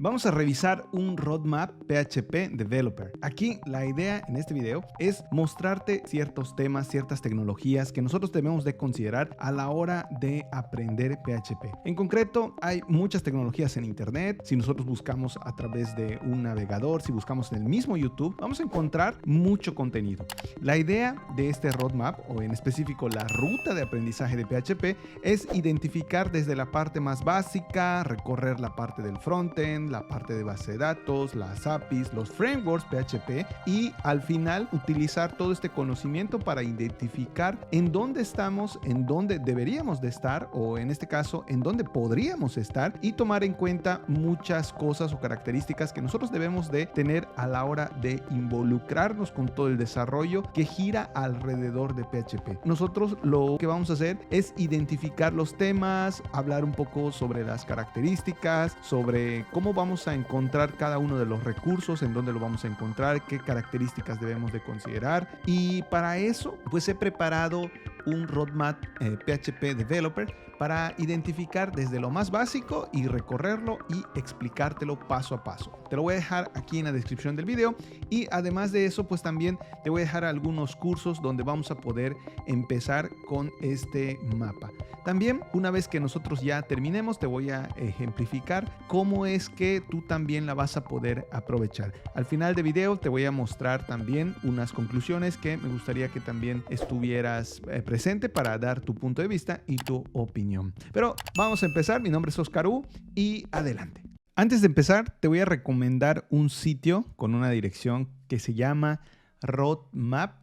Vamos a revisar un roadmap PHP Developer. Aquí la idea en este video es mostrarte ciertos temas, ciertas tecnologías que nosotros debemos de considerar a la hora de aprender PHP. En concreto, hay muchas tecnologías en internet. Si nosotros buscamos a través de un navegador, si buscamos en el mismo YouTube, vamos a encontrar mucho contenido. La idea de este roadmap, o en específico la ruta de aprendizaje de PHP, es identificar desde la parte más básica, recorrer la parte del frontend, la parte de base de datos, las APIs, los frameworks PHP y al final utilizar todo este conocimiento para identificar en dónde estamos, en dónde deberíamos de estar o en este caso en dónde podríamos estar y tomar en cuenta muchas cosas o características que nosotros debemos de tener a la hora de involucrarnos con todo el desarrollo que gira alrededor de PHP. Nosotros lo que vamos a hacer es identificar los temas, hablar un poco sobre las características, sobre cómo vamos a encontrar cada uno de los recursos, en dónde lo vamos a encontrar, qué características debemos de considerar. Y para eso, pues he preparado un roadmap PHP Developer para identificar desde lo más básico y recorrerlo y explicártelo paso a paso. Te lo voy a dejar aquí en la descripción del video y además de eso, pues también te voy a dejar algunos cursos donde vamos a poder empezar con este mapa. También, una vez que nosotros ya terminemos, te voy a ejemplificar cómo es que tú también la vas a poder aprovechar. Al final del video te voy a mostrar también unas conclusiones que me gustaría que también estuvieras presente para dar tu punto de vista y tu opinión. Pero vamos a empezar. Mi nombre es Oscar U y adelante. Antes de empezar, te voy a recomendar un sitio con una dirección que se llama roadmap.sh,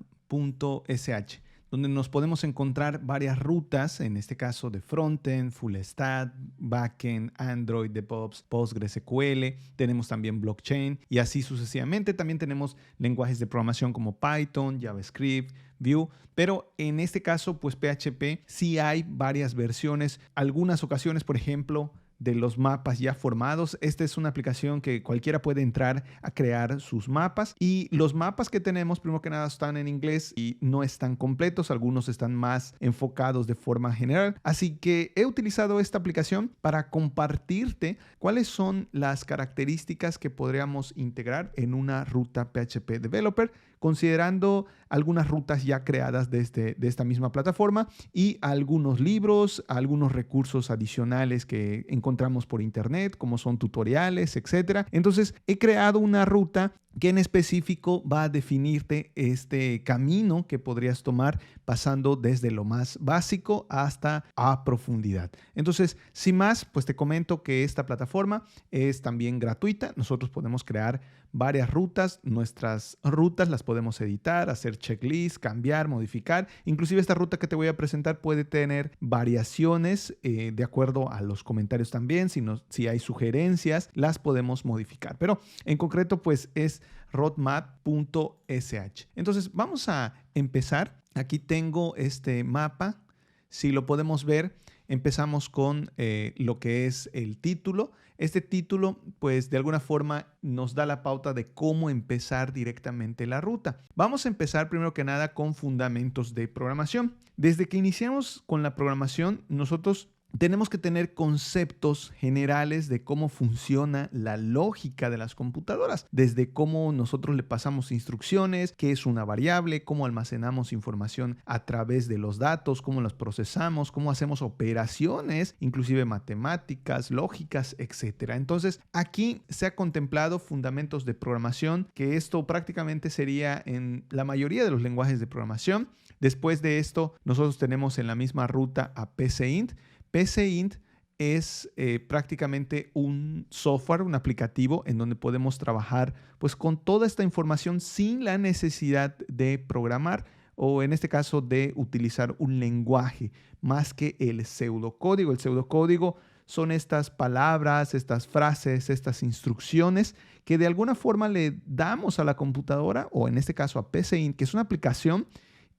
donde nos podemos encontrar varias rutas, en este caso de frontend, full stack, backend, Android, DevOps, PostgreSQL, tenemos también blockchain y así sucesivamente. También tenemos lenguajes de programación como Python, JavaScript, Vue, pero en este caso, pues PHP sí hay varias versiones. Algunas ocasiones, por ejemplo, de los mapas ya formados. Esta es una aplicación que cualquiera puede entrar a crear sus mapas y los mapas que tenemos, primero que nada, están en inglés y no están completos. Algunos están más enfocados de forma general. Así que he utilizado esta aplicación para compartirte cuáles son las características que podríamos integrar en una ruta PHP Developer, considerando algunas rutas ya creadas de esta misma plataforma y algunos libros, algunos recursos adicionales que encontramos por internet, como son tutoriales, etc. Entonces, he creado una ruta que en específico va a definirte este camino que podrías tomar pasando desde lo más básico hasta a profundidad. Entonces, sin más, pues te comento que esta plataforma es también gratuita. Nosotros podemos crear varias rutas. Nuestras rutas las podemos editar, hacer checklist, cambiar, modificar. Inclusive esta ruta que te voy a presentar puede tener variaciones de acuerdo a los comentarios también. Si hay sugerencias, las podemos modificar. Pero en concreto, pues es roadmap.sh. Entonces, vamos a empezar. Aquí tengo este mapa. Si lo podemos ver, empezamos con lo que es el título. Este título, pues de alguna forma nos da la pauta de cómo empezar directamente la ruta. Vamos a empezar primero que nada con fundamentos de programación. Desde que iniciamos con la programación, nosotros tenemos que tener conceptos generales de cómo funciona la lógica de las computadoras, desde cómo nosotros le pasamos instrucciones, qué es una variable, cómo almacenamos información a través de los datos, cómo los procesamos, cómo hacemos operaciones, inclusive matemáticas, lógicas, etc. Entonces, aquí se ha contemplado fundamentos de programación, que esto prácticamente sería en la mayoría de los lenguajes de programación. Después de esto, nosotros tenemos en la misma ruta a PCInt. PCInt es prácticamente un software, un aplicativo en donde podemos trabajar pues con toda esta información sin la necesidad de programar o en este caso de utilizar un lenguaje más que el pseudocódigo. El pseudocódigo son estas palabras, estas frases, estas instrucciones que de alguna forma le damos a la computadora o en este caso a PCInt, que es una aplicación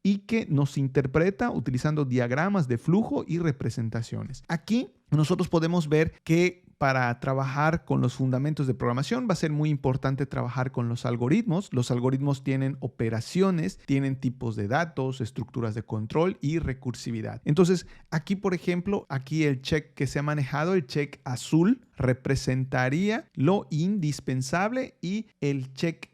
y que nos interpreta utilizando diagramas de flujo y representaciones. Aquí nosotros podemos ver que para trabajar con los fundamentos de programación va a ser muy importante trabajar con los algoritmos. Los algoritmos tienen operaciones, tienen tipos de datos, estructuras de control y recursividad. Entonces, aquí, por ejemplo, aquí el check que se ha manejado, el check azul, representaría lo indispensable y el check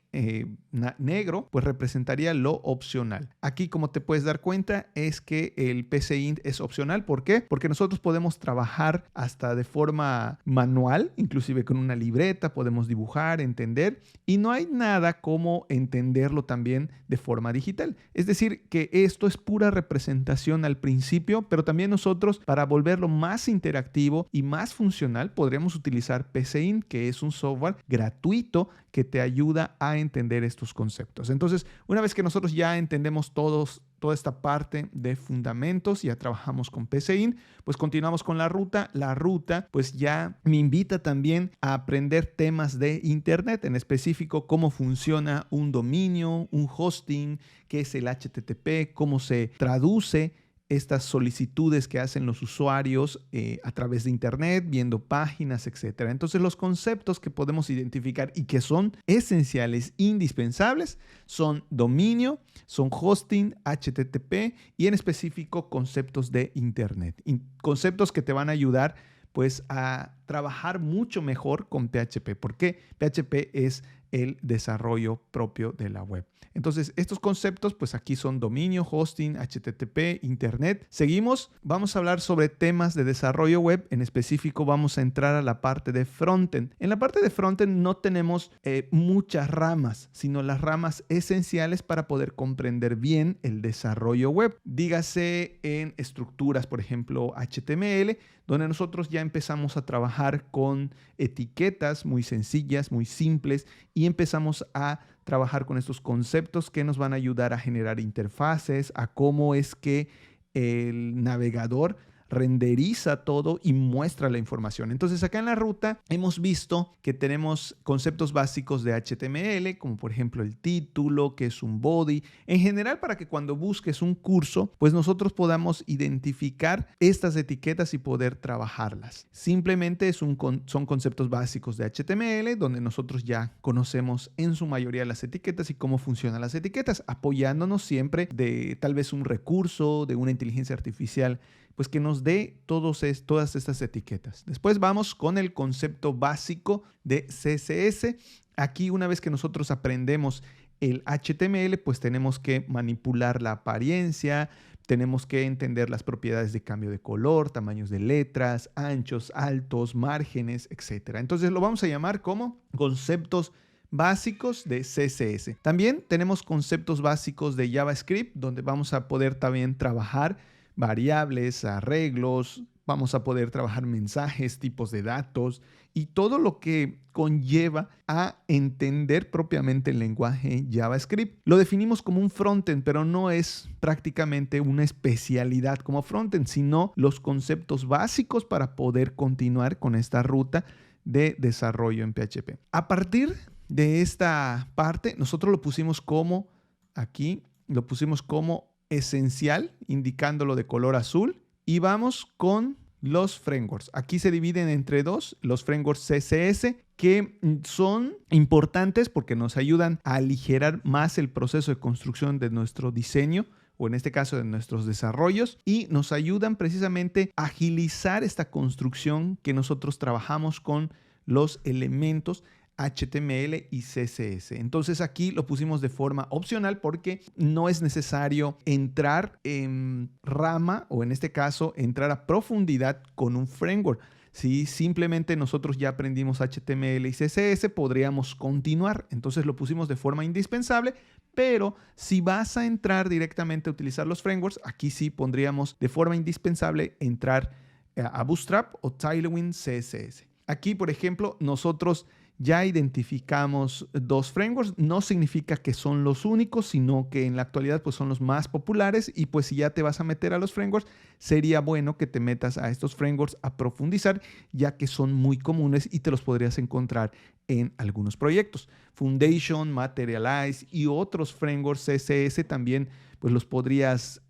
negro pues representaría lo opcional. Aquí, como te puedes dar cuenta, es que el PCInt es opcional. ¿Por qué? Porque nosotros podemos trabajar hasta de forma manual, inclusive con una libreta, podemos dibujar, entender, y no hay nada como entenderlo también de forma digital. Es decir, que esto es pura representación al principio, pero también nosotros, para volverlo más interactivo y más funcional, podríamos utilizar PCInt, que es un software gratuito que te ayuda a entender estos conceptos. Entonces, una vez que nosotros ya entendemos toda esta parte de fundamentos, ya trabajamos con PCInt, pues continuamos con la ruta. La ruta pues ya me invita también a aprender temas de Internet, en específico cómo funciona un dominio, un hosting, qué es el HTTP, cómo se traduce estas solicitudes que hacen los usuarios a través de Internet, viendo páginas, etc. Entonces, los conceptos que podemos identificar y que son esenciales, indispensables, son dominio, son hosting, HTTP y en específico conceptos de Internet. Conceptos que te van a ayudar pues a trabajar mucho mejor con PHP, porque PHP es el desarrollo propio de la web. Entonces, estos conceptos, pues aquí son dominio, hosting, HTTP, Internet. Seguimos, vamos a hablar sobre temas de desarrollo web. En específico, vamos a entrar a la parte de frontend. En la parte de frontend no tenemos muchas ramas, sino las ramas esenciales para poder comprender bien el desarrollo web. Dígase en estructuras, por ejemplo, HTML, donde nosotros ya empezamos a trabajar con etiquetas muy sencillas, muy simples, y empezamos a trabajar con estos conceptos que nos van a ayudar a generar interfaces, a cómo es que el navegador renderiza todo y muestra la información. Entonces, acá en la ruta hemos visto que tenemos conceptos básicos de HTML, como por ejemplo el título, que es un body. En general, para que cuando busques un curso, pues nosotros podamos identificar estas etiquetas y poder trabajarlas. Simplemente son conceptos básicos de HTML, donde nosotros ya conocemos en su mayoría las etiquetas y cómo funcionan las etiquetas, apoyándonos siempre de tal vez un recurso, de una inteligencia artificial, pues que nos dé todas estas etiquetas. Después vamos con el concepto básico de CSS. Aquí, una vez que nosotros aprendemos el HTML, pues tenemos que manipular la apariencia, tenemos que entender las propiedades de cambio de color, tamaños de letras, anchos, altos, márgenes, etc. Entonces lo vamos a llamar como conceptos básicos de CSS. También tenemos conceptos básicos de JavaScript, donde vamos a poder también trabajar variables, arreglos, vamos a poder trabajar mensajes, tipos de datos y todo lo que conlleva a entender propiamente el lenguaje JavaScript. Lo definimos como un frontend, pero no es prácticamente una especialidad como frontend, sino los conceptos básicos para poder continuar con esta ruta de desarrollo en PHP. A partir de esta parte, nosotros lo pusimos como, aquí, lo pusimos como esencial, indicándolo de color azul, y vamos con los frameworks. Aquí se dividen entre dos, los frameworks CSS, que son importantes porque nos ayudan a aligerar más el proceso de construcción de nuestro diseño, o en este caso de nuestros desarrollos, y nos ayudan precisamente a agilizar esta construcción que nosotros trabajamos con los elementos HTML y CSS. Entonces aquí lo pusimos de forma opcional porque no es necesario entrar en rama, o en este caso entrar a profundidad con un framework. Si simplemente nosotros ya aprendimos HTML y CSS, podríamos continuar. Entonces lo pusimos de forma indispensable, pero si vas a entrar directamente a utilizar los frameworks, aquí sí pondríamos de forma indispensable entrar a Bootstrap o Tailwind CSS. Aquí, por ejemplo, nosotros ya identificamos dos frameworks. No significa que son los únicos, sino que en la actualidad pues son los más populares, y pues si ya te vas a meter a los frameworks, sería bueno que te metas a estos frameworks a profundizar, ya que son muy comunes y te los podrías encontrar en algunos proyectos. Foundation, Materialize y otros frameworks CSS también pues los podrías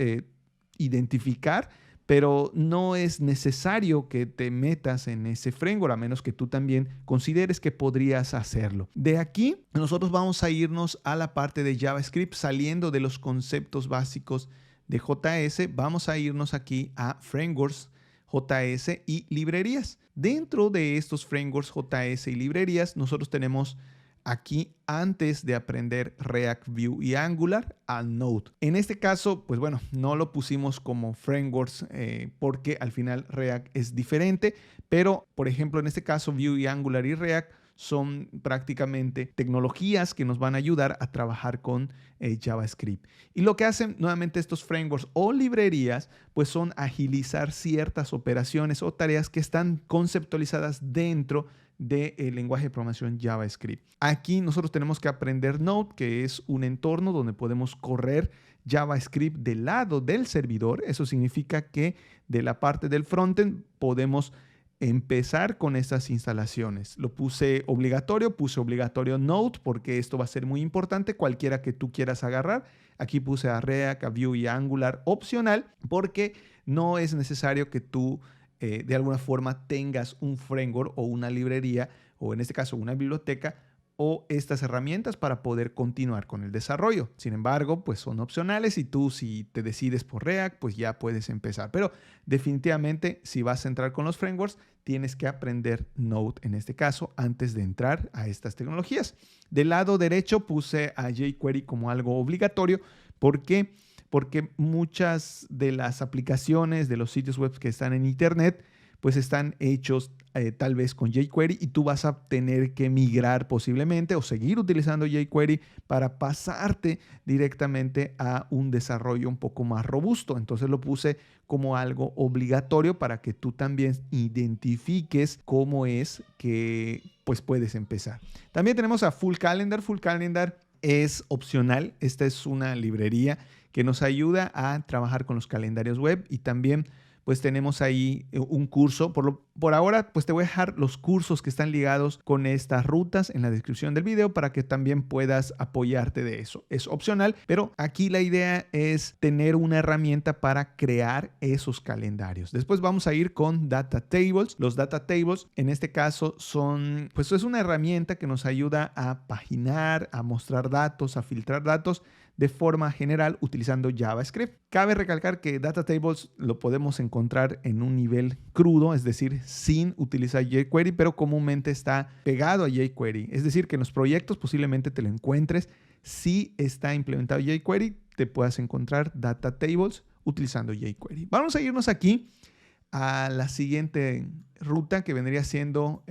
identificar, pero no es necesario que te metas en ese framework a menos que tú también consideres que podrías hacerlo. De aquí nosotros vamos a irnos a la parte de JavaScript saliendo de los conceptos básicos de JS. Vamos a irnos aquí a frameworks JS y librerías. Dentro de estos frameworks JS y librerías nosotros tenemos aquí, antes de aprender React, Vue y Angular, a Node. En este caso, pues bueno, no lo pusimos como frameworks porque al final React es diferente, pero por ejemplo en este caso Vue y Angular y React son prácticamente tecnologías que nos van a ayudar a trabajar con JavaScript. Y lo que hacen nuevamente estos frameworks o librerías, pues son agilizar ciertas operaciones o tareas que están conceptualizadas dentro del lenguaje de programación JavaScript. Aquí nosotros tenemos que aprender Node, que es un entorno donde podemos correr JavaScript del lado del servidor. Eso significa que de la parte del frontend podemos empezar con estas instalaciones. Lo puse obligatorio Node porque esto va a ser muy importante, cualquiera que tú quieras agarrar. Aquí puse a React, a Vue y a Angular opcional porque no es necesario que tú de alguna forma tengas un framework o una librería o en este caso una biblioteca o estas herramientas para poder continuar con el desarrollo. Sin embargo, pues son opcionales y tú si te decides por React, pues ya puedes empezar. Pero definitivamente si vas a entrar con los frameworks, tienes que aprender Node en este caso antes de entrar a estas tecnologías. Del lado derecho puse a jQuery como algo obligatorio. ¿Por qué? Porque muchas de las aplicaciones de los sitios web que están en internet pues están hechos tal vez con jQuery y tú vas a tener que migrar posiblemente o seguir utilizando jQuery para pasarte directamente a un desarrollo un poco más robusto. Entonces lo puse como algo obligatorio para que tú también identifiques cómo es que pues puedes empezar. También tenemos a Full Calendar. Full Calendar es opcional. Esta es una librería que nos ayuda a trabajar con los calendarios web y también pues tenemos ahí un curso. Por ahora, pues te voy a dejar los cursos que están ligados con estas rutas en la descripción del video para que también puedas apoyarte de eso. Es opcional, pero aquí la idea es tener una herramienta para crear esos calendarios. Después vamos a ir con Data Tables. Los Data Tables, en este caso, pues es una herramienta que nos ayuda a paginar, a mostrar datos, a filtrar datos de forma general utilizando JavaScript. Cabe recalcar que Data Tables lo podemos encontrar en un nivel crudo, es decir, sin utilizar jQuery, pero comúnmente está pegado a jQuery. Es decir, que en los proyectos posiblemente te lo encuentres. Si está implementado jQuery, te puedas encontrar Data Tables utilizando jQuery. Vamos a irnos aquí a la siguiente ruta que vendría siendo,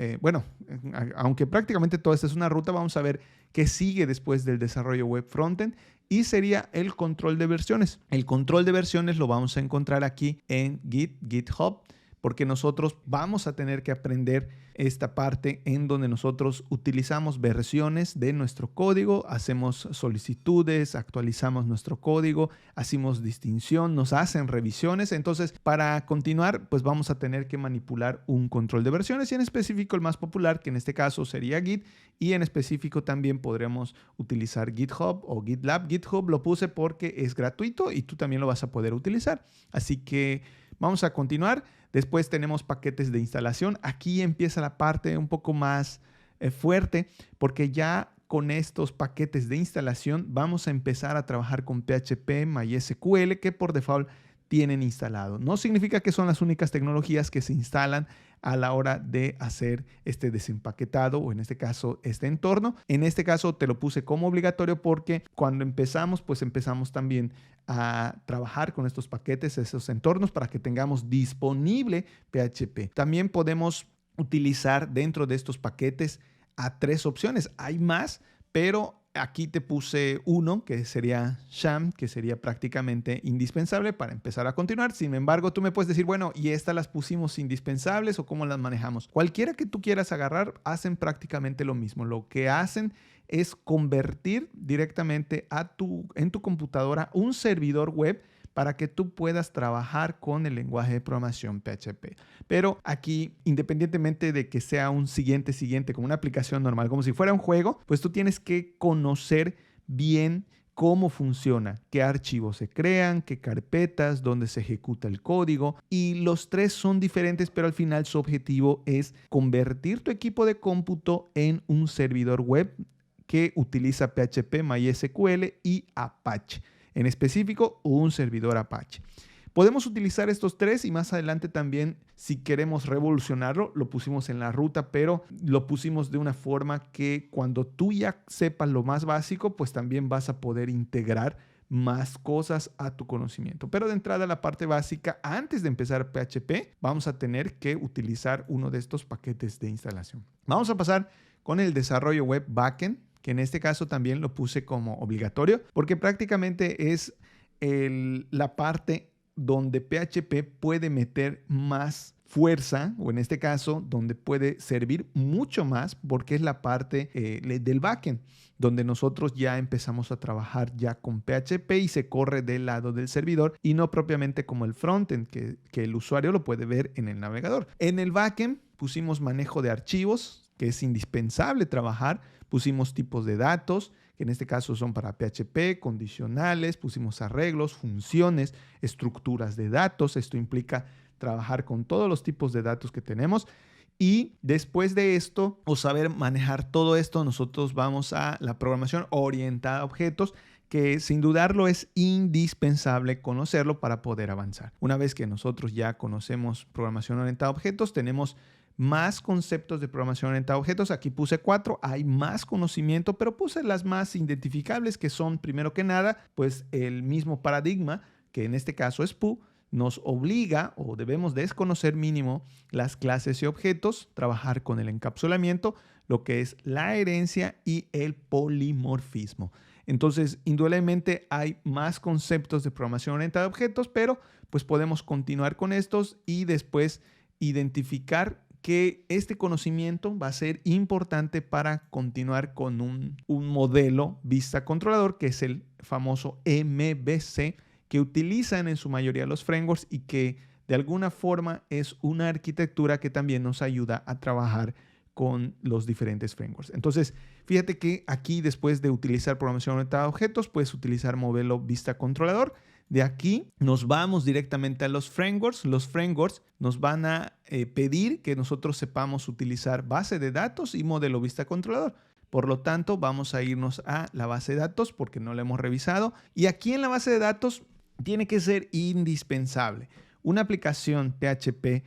aunque prácticamente toda esta es una ruta, vamos a ver qué sigue después del desarrollo web frontend y sería el control de versiones. El control de versiones lo vamos a encontrar aquí en GitHub, porque nosotros vamos a tener que aprender esta parte en donde nosotros utilizamos versiones de nuestro código, hacemos solicitudes, actualizamos nuestro código, hacemos distinción, nos hacen revisiones. Entonces, para continuar, pues vamos a tener que manipular un control de versiones y en específico el más popular, que en este caso sería Git, y en específico también podremos utilizar GitHub o GitLab. GitHub lo puse porque es gratuito y tú también lo vas a poder utilizar. Así que vamos a continuar. Después tenemos paquetes de instalación. Aquí empieza la parte un poco más fuerte porque ya con estos paquetes de instalación vamos a empezar a trabajar con PHP, MySQL, que por default tienen instalado. No significa que son las únicas tecnologías que se instalan a la hora de hacer este desempaquetado o en este caso este entorno. En este caso te lo puse como obligatorio porque cuando empezamos, pues empezamos también a trabajar con estos paquetes, esos entornos para que tengamos disponible PHP. También podemos utilizar dentro de estos paquetes a 3 opciones. Hay más, pero aquí te puse uno que sería Sham, que sería prácticamente indispensable para empezar a continuar. Sin embargo, tú me puedes decir, bueno, ¿y estas las pusimos indispensables o cómo las manejamos? Cualquiera que tú quieras agarrar, hacen prácticamente lo mismo. Lo que hacen es convertir directamente en tu computadora un servidor web para que tú puedas trabajar con el lenguaje de programación PHP. Pero aquí, independientemente de que sea un siguiente, como una aplicación normal, como si fuera un juego, pues tú tienes que conocer bien cómo funciona, qué archivos se crean, qué carpetas, dónde se ejecuta el código. Y los tres son diferentes, pero al final su objetivo es convertir tu equipo de cómputo en un servidor web que utiliza PHP, MySQL y Apache. En específico, un servidor Apache. Podemos utilizar estos tres y más adelante también, si queremos revolucionarlo, lo pusimos en la ruta, pero lo pusimos de una forma que cuando tú ya sepas lo más básico, pues también vas a poder integrar más cosas a tu conocimiento. Pero de entrada, la parte básica, antes de empezar PHP, vamos a tener que utilizar uno de estos paquetes de instalación. Vamos a pasar con el desarrollo web backend, que en este caso también lo puse como obligatorio, porque prácticamente es la parte donde PHP puede meter más fuerza, o en este caso, donde puede servir mucho más, porque es la parte del backend, donde nosotros ya empezamos a trabajar ya con PHP y se corre del lado del servidor y no propiamente como el frontend, que el usuario lo puede ver en el navegador. En el backend pusimos manejo de archivos, que es indispensable trabajar, pusimos tipos de datos, que en este caso son para PHP, condicionales, pusimos arreglos, funciones, estructuras de datos. Esto implica trabajar con todos los tipos de datos que tenemos. Y después de esto, o saber manejar todo esto, nosotros vamos a la programación orientada a objetos, que sin dudarlo es indispensable conocerlo para poder avanzar. Una vez que nosotros ya conocemos programación orientada a objetos, tenemos más conceptos de programación orientada a objetos. Aquí puse 4, hay más conocimiento, pero puse las más identificables, que son, primero que nada, pues el mismo paradigma, que en este caso es PU, nos obliga o debemos desconocer mínimo las clases y objetos, trabajar con el encapsulamiento, lo que es la herencia y el polimorfismo. Entonces, indudablemente hay más conceptos de programación orientada a objetos, pero pues podemos continuar con estos y después identificar que este conocimiento va a ser importante para continuar con un modelo vista controlador, que es el famoso MVC, que utilizan en su mayoría los frameworks y que de alguna forma es una arquitectura que también nos ayuda a trabajar con los diferentes frameworks. Entonces, fíjate que aquí, después de utilizar programación orientada a objetos, puedes utilizar modelo vista controlador. De aquí nos vamos directamente a los frameworks. Los frameworks nos van a pedir que nosotros sepamos utilizar base de datos y modelo vista controlador. Por lo tanto, vamos a irnos a la base de datos porque no la hemos revisado. Y aquí en la base de datos tiene que ser indispensable. Una aplicación PHP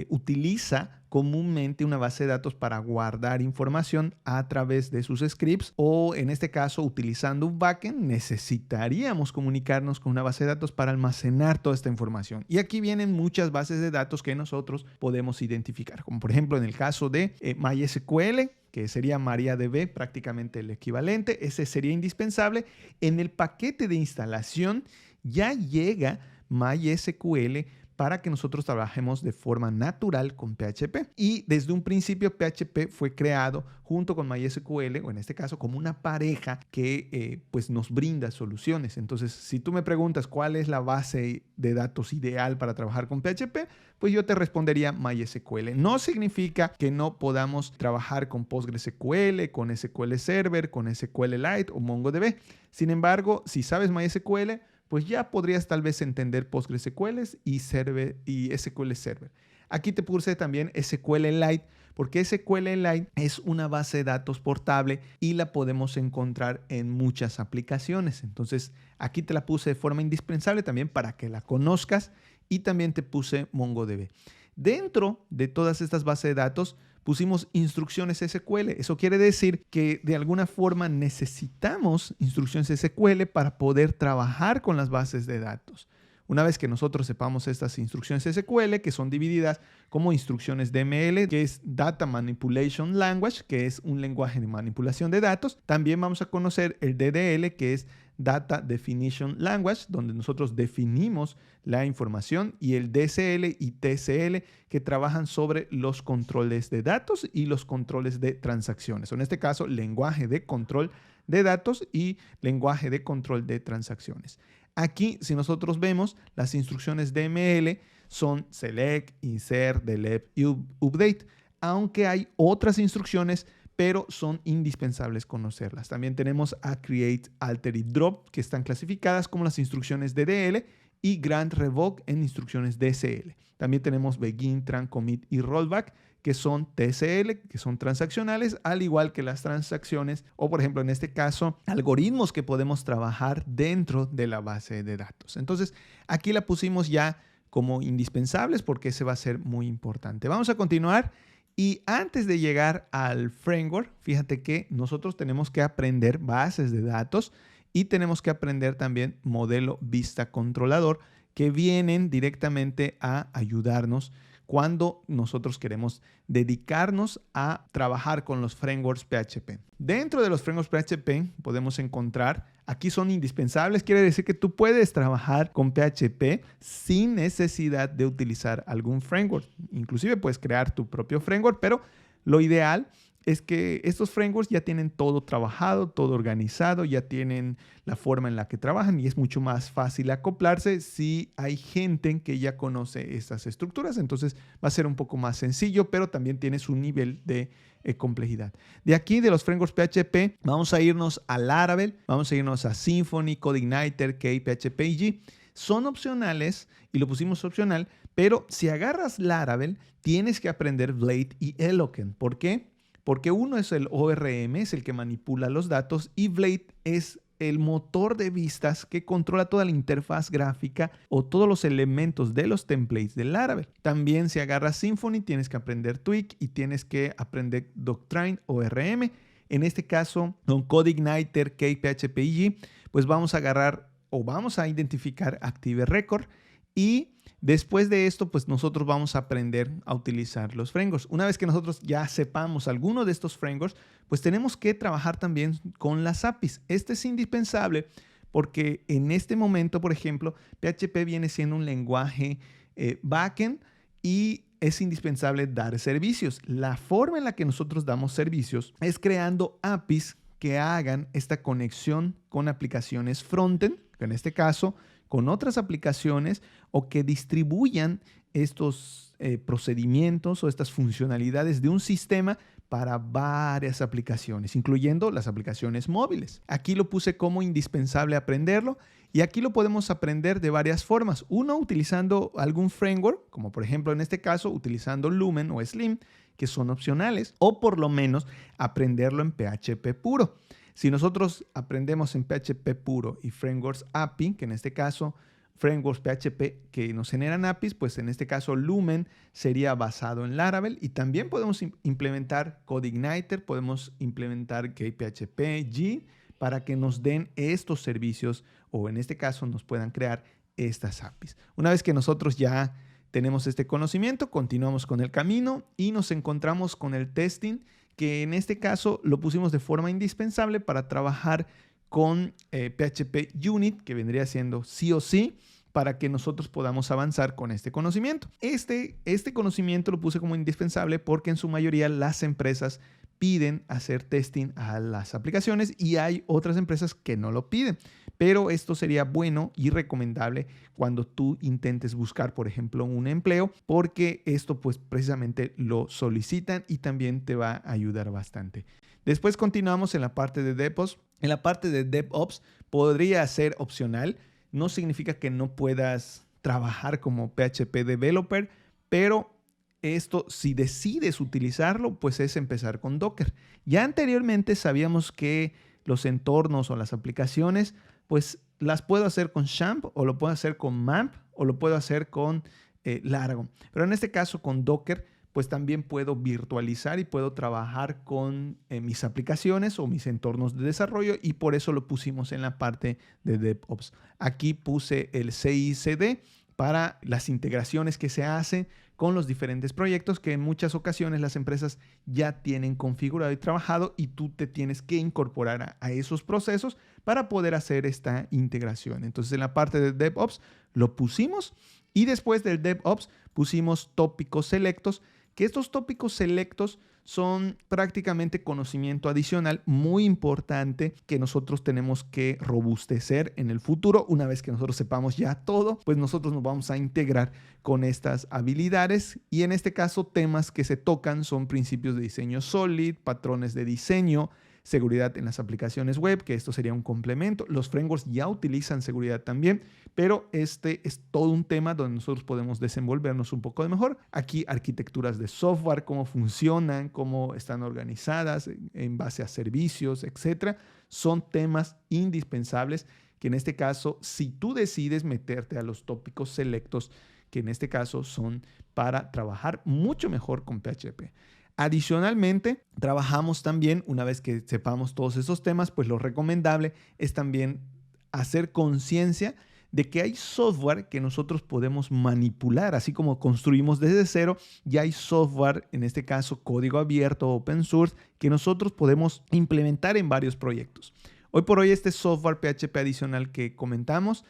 utiliza comúnmente una base de datos para guardar información a través de sus scripts, o en este caso, utilizando un backend, necesitaríamos comunicarnos con una base de datos para almacenar toda esta información. Y aquí vienen muchas bases de datos que nosotros podemos identificar, como por ejemplo en el caso de MySQL, que sería MariaDB, prácticamente el equivalente. Ese sería indispensable. En el paquete de instalación ya llega MySQL para que nosotros trabajemos de forma natural con PHP. Y desde un principio PHP fue creado junto con MySQL, o en este caso como una pareja que pues nos brinda soluciones. Entonces, si tú me preguntas cuál es la base de datos ideal para trabajar con PHP, pues yo te respondería MySQL. No significa que no podamos trabajar con PostgreSQL, con SQL Server, con SQLite o MongoDB. Sin embargo, si sabes MySQL, pues ya podrías tal vez entender PostgreSQL y SQL Server. Aquí te puse también SQLite, porque SQLite es una base de datos portable y la podemos encontrar en muchas aplicaciones. Entonces, aquí te la puse de forma indispensable también para que la conozcas, y también te puse MongoDB. Dentro de todas estas bases de datos pusimos instrucciones SQL. Eso quiere decir que de alguna forma necesitamos instrucciones SQL para poder trabajar con las bases de datos. Una vez que nosotros sepamos estas instrucciones SQL, que son divididas como instrucciones DML, que es Data Manipulation Language, que es un lenguaje de manipulación de datos, también vamos a conocer el DDL, que es Data Definition Language, donde nosotros definimos la información, y el DCL y TCL, que trabajan sobre los controles de datos y los controles de transacciones. En este caso, lenguaje de control de datos y lenguaje de control de transacciones. Aquí, si nosotros vemos, las instrucciones DML son select, insert, delete y update, aunque hay otras instrucciones, pero son indispensables conocerlas. También tenemos a Create, Alter y Drop, que están clasificadas como las instrucciones DDL, y Grant, Revoke en instrucciones DSL. También tenemos Begin, Tran, Commit y Rollback, que son TSL, que son transaccionales, al igual que las transacciones o, por ejemplo, en este caso, algoritmos que podemos trabajar dentro de la base de datos. Entonces, aquí la pusimos ya como indispensables porque ese va a ser muy importante. Vamos a continuar. Y antes de llegar al framework, fíjate que nosotros tenemos que aprender bases de datos y tenemos que aprender también modelo vista controlador, que vienen directamente a ayudarnos cuando nosotros queremos dedicarnos a trabajar con los frameworks PHP. Dentro de los frameworks PHP podemos encontrar, aquí son indispensables, quiere decir que tú puedes trabajar con PHP sin necesidad de utilizar algún framework. Inclusive puedes crear tu propio framework, pero lo ideal es que estos frameworks ya tienen todo trabajado, todo organizado, ya tienen la forma en la que trabajan y es mucho más fácil acoplarse si hay gente que ya conoce estas estructuras. Entonces va a ser un poco más sencillo, pero también tiene su nivel de complejidad. De aquí, de los frameworks PHP, vamos a irnos a Laravel, vamos a irnos a Symfony, CodeIgniter, Key, PHP y G. Son opcionales y lo pusimos opcional, pero si agarras Laravel, tienes que aprender Blade y Eloquent. ¿Por qué? Porque uno es el ORM, es el que manipula los datos, y Blade es el motor de vistas que controla toda la interfaz gráfica o todos los elementos de los templates de Laravel. También si agarras Symfony, tienes que aprender Twig y tienes que aprender Doctrine ORM. En este caso, con CodeIgniter, Key, PHP y G, pues vamos a agarrar o vamos a identificar Active Record y después de esto, pues nosotros vamos a aprender a utilizar los frameworks. Una vez que nosotros ya sepamos alguno de estos frameworks, pues tenemos que trabajar también con las APIs. Este es indispensable porque en este momento, por ejemplo, PHP viene siendo un lenguaje backend y es indispensable dar servicios. La forma en la que nosotros damos servicios es creando APIs que hagan esta conexión con aplicaciones frontend, que en este caso con otras aplicaciones, o que distribuyan estos procedimientos o estas funcionalidades de un sistema para varias aplicaciones, incluyendo las aplicaciones móviles. Aquí lo puse como indispensable aprenderlo y aquí lo podemos aprender de varias formas. Uno, utilizando algún framework, como por ejemplo en este caso utilizando Lumen o Slim, que son opcionales, o por lo menos aprenderlo en PHP puro. Si nosotros aprendemos en PHP puro y frameworks API, que en este caso frameworks PHP que nos generan APIs, pues en este caso Lumen sería basado en Laravel y también podemos implementar CodeIgniter, podemos implementar KPHP, G, para que nos den estos servicios o en este caso nos puedan crear estas APIs. Una vez que nosotros ya tenemos este conocimiento, continuamos con el camino y nos encontramos con el testing, que en este caso lo pusimos de forma indispensable para trabajar con PHP Unit, que vendría siendo sí o sí, para que nosotros podamos avanzar con este conocimiento. Este conocimiento lo puse como indispensable porque en su mayoría las empresas piden hacer testing a las aplicaciones y hay otras empresas que no lo piden. Pero esto sería bueno y recomendable cuando tú intentes buscar, por ejemplo, un empleo, porque esto pues precisamente lo solicitan y también te va a ayudar bastante. Después continuamos en la parte de DevOps. En la parte de DevOps podría ser opcional. No significa que no puedas trabajar como PHP developer, pero esto, si decides utilizarlo, pues es empezar con Docker. Ya anteriormente sabíamos que los entornos o las aplicaciones, pues las puedo hacer con Champ o lo puedo hacer con MAMP o lo puedo hacer con Largo. Pero en este caso con Docker, pues también puedo virtualizar y puedo trabajar con mis aplicaciones o mis entornos de desarrollo y por eso lo pusimos en la parte de DevOps. Aquí puse el CI/CD para las integraciones que se hacen con los diferentes proyectos que en muchas ocasiones las empresas ya tienen configurado y trabajado y tú te tienes que incorporar a esos procesos para poder hacer esta integración. Entonces en la parte de DevOps lo pusimos y después del DevOps pusimos tópicos selectos, que estos tópicos selectos son prácticamente conocimiento adicional muy importante que nosotros tenemos que robustecer en el futuro. Una vez que nosotros sepamos ya todo, pues nosotros nos vamos a integrar con estas habilidades, y en este caso temas que se tocan son principios de diseño SOLID, patrones de diseño, seguridad en las aplicaciones web, que esto sería un complemento. Los frameworks ya utilizan seguridad también, pero este es todo un tema donde nosotros podemos desenvolvernos un poco mejor. Aquí arquitecturas de software, cómo funcionan, cómo están organizadas en base a servicios, etcétera, son temas indispensables que en este caso, si tú decides meterte a los tópicos selectos, que en este caso son para trabajar mucho mejor con PHP. Adicionalmente, trabajamos también, una vez que sepamos todos esos temas, pues lo recomendable es también hacer conciencia de que hay software que nosotros podemos manipular, así como construimos desde cero, ya hay software, en este caso código abierto, open source, que nosotros podemos implementar en varios proyectos. Hoy por hoy este software PHP adicional que comentamos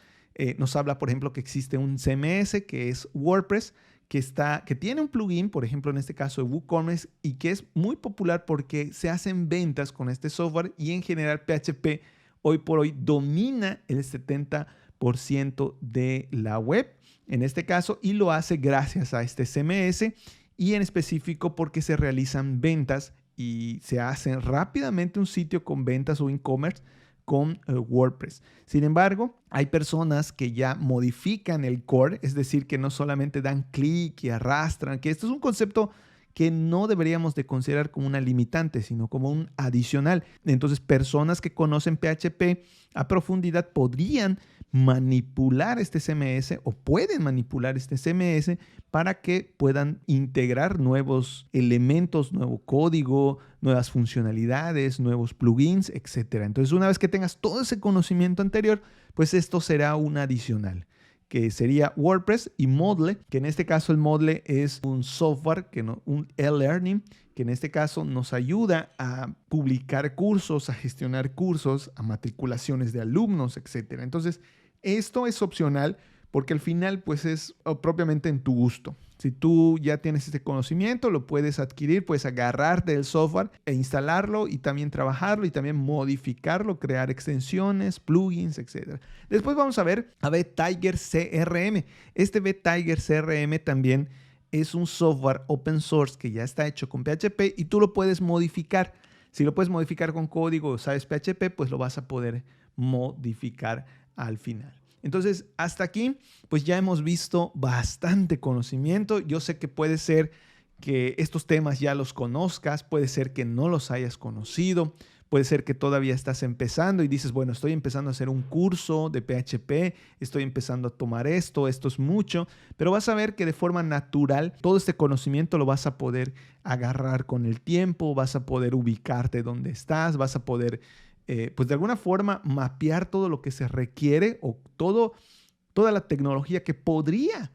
nos habla, por ejemplo, que existe un CMS que es WordPress, que tiene un plugin, por ejemplo, en este caso de WooCommerce, y que es muy popular porque se hacen ventas con este software, y en general PHP hoy por hoy domina el 70% de la web, en este caso, y lo hace gracias a este CMS, y en específico porque se realizan ventas y se hace rápidamente un sitio con ventas o e-commerce con WordPress. Sin embargo, hay personas que ya modifican el core, es decir, que no solamente dan clic y arrastran, que esto es un concepto que no deberíamos de considerar como una limitante, sino como un adicional. Entonces, personas que conocen PHP a profundidad podrían manipular este CMS o pueden manipular este CMS para que puedan integrar nuevos elementos, nuevo código, nuevas funcionalidades, nuevos plugins, etc. Entonces, una vez que tengas todo ese conocimiento anterior, pues esto será un adicional, que sería WordPress y Moodle, que en este caso el Moodle es un software, un e-learning, que en este caso nos ayuda a publicar cursos, a gestionar cursos, a matriculaciones de alumnos, etc. Entonces, esto es opcional porque al final pues es propiamente en tu gusto. Si tú ya tienes este conocimiento, lo puedes adquirir, puedes agarrarte del software e instalarlo y también trabajarlo y también modificarlo, crear extensiones, plugins, etc. Después vamos a ver a vTiger CRM. Este vTiger CRM también es un software open source que ya está hecho con PHP y tú lo puedes modificar. Si lo puedes modificar con código o sabes PHP, pues lo vas a poder modificar al final. Entonces, hasta aquí, pues ya hemos visto bastante conocimiento. Yo sé que puede ser que estos temas ya los conozcas, puede ser que no los hayas conocido, puede ser que todavía estás empezando y dices, bueno, estoy empezando a hacer un curso de PHP, estoy empezando a tomar esto es mucho, pero vas a ver que de forma natural todo este conocimiento lo vas a poder agarrar con el tiempo, vas a poder ubicarte donde estás, vas a poder pues de alguna forma mapear todo lo que se requiere o toda la tecnología que podría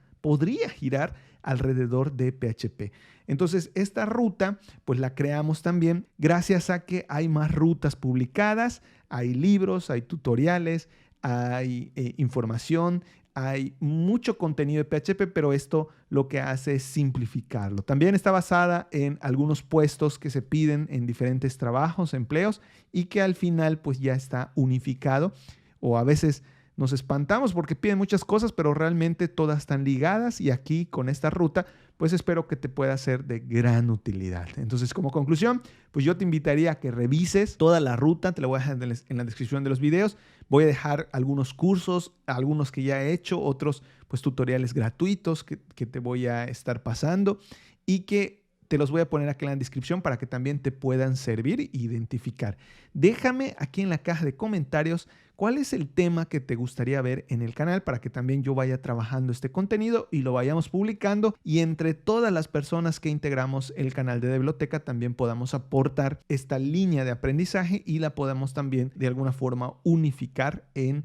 girar alrededor de PHP. Entonces, esta ruta pues la creamos también gracias a que hay más rutas publicadas, hay libros, hay tutoriales, hay información, hay mucho contenido de PHP, pero esto lo que hace es simplificarlo. También está basada en algunos puestos que se piden en diferentes trabajos, empleos, y que al final pues ya está unificado. O a veces nos espantamos porque piden muchas cosas, pero realmente todas están ligadas, y aquí con esta ruta pues espero que te pueda ser de gran utilidad. Entonces, como conclusión, pues yo te invitaría a que revises toda la ruta, te la voy a dejar en la descripción de los videos. Voy a dejar algunos cursos, algunos que ya he hecho, otros pues tutoriales gratuitos que te voy a estar pasando y que te los voy a poner aquí en la descripción para que también te puedan servir e identificar. Déjame aquí en la caja de comentarios cuál es el tema que te gustaría ver en el canal para que también yo vaya trabajando este contenido y lo vayamos publicando, y entre todas las personas que integramos el canal de Devloteca también podamos aportar esta línea de aprendizaje y la podamos también de alguna forma unificar en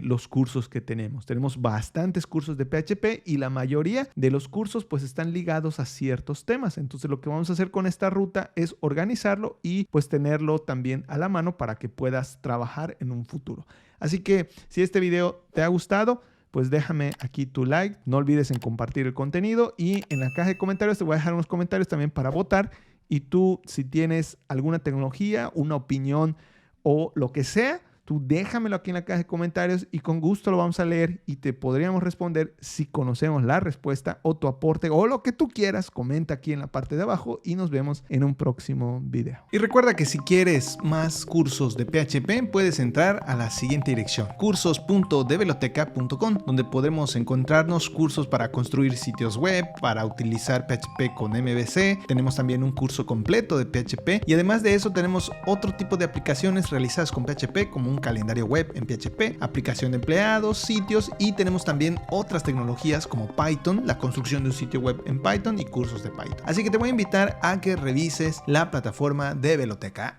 los cursos que tenemos. Tenemos bastantes cursos de PHP y la mayoría de los cursos pues están ligados a ciertos temas. Entonces lo que vamos a hacer con esta ruta es organizarlo y pues tenerlo también a la mano para que puedas trabajar en un futuro. Así que si este video te ha gustado, pues déjame aquí tu like, no olvides en compartir el contenido, y en la caja de comentarios te voy a dejar unos comentarios también para votar y tú, si tienes alguna tecnología, una opinión o lo que sea, tú déjamelo aquí en la caja de comentarios y con gusto lo vamos a leer y te podríamos responder si conocemos la respuesta o tu aporte o lo que tú quieras. Comenta aquí en la parte de abajo y nos vemos en un próximo video. Y recuerda que si quieres más cursos de PHP, puedes entrar a la siguiente dirección: cursos.develoteca.com, donde podemos encontrarnos cursos para construir sitios web, para utilizar PHP con MVC. Tenemos también un curso completo de PHP y además de eso tenemos otro tipo de aplicaciones realizadas con PHP, como un calendario web en PHP, aplicación de empleados, sitios, y tenemos también otras tecnologías como Python, la construcción de un sitio web en Python y cursos de Python. Así que te voy a invitar a que revises la plataforma de Veloteca.